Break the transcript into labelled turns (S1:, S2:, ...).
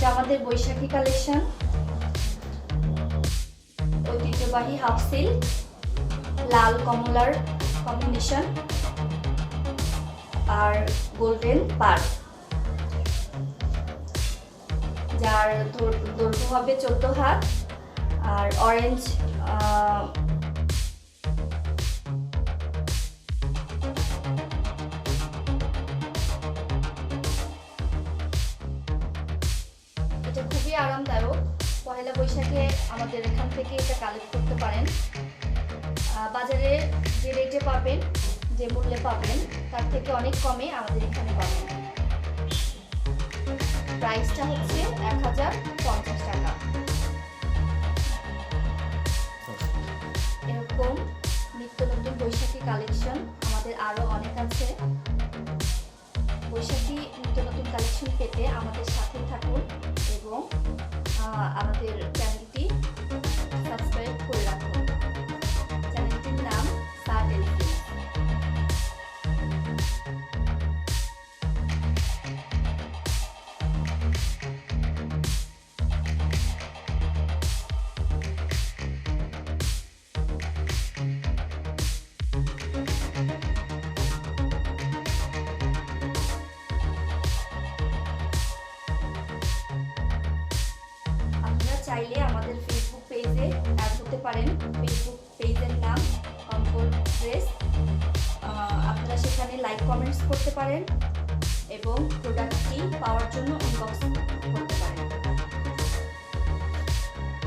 S1: এটা আমাদের বৈশাখী কালেকশন, ঐতিহ্যবাহী হাফ সিল্ক, লাল কমলার কম্বিনেশন আর গোল্ডেন পার, যার দৈর্ঘ্য হবে 14 হাত আর অরেঞ্জ এটা খুবই আরামদায়ক। পহেলা বৈশাখে আমাদের এখান থেকে এটা কালেক্ট করতে পারেন। বাজারে যে রেটে পাবেন, যে মূল্যে পাবেন, তার থেকে অনেক কমে আমাদের এখানে পাবেন। প্রাইসটা হচ্ছে 1050 টাকা। এরকম নিত্য নতুন বৈশাখী কালেকশন আমাদের আরো অনেক আছে। বৈশাখী নিত্য নতুন কালেকশন পেতে আমাদের সাথে থাকুন এবং আমাদের চ্যানেলটি সাবস্ক্রাইব করে রাখুন। চ্যানেলটির নাম SAA Telefilms। আপনারা চাইলে আমাদের ফেসবুক পেজে অ্যাড হতে পারেন। ফেসবুক পেজের নাম কমফোর্ট ড্রেস। আপনারা সেখানে লাইক কমেন্টস করতে পারেন এবং প্রোডাক্টটি পাওয়ার জন্য ইনবক্স করতে পারেন।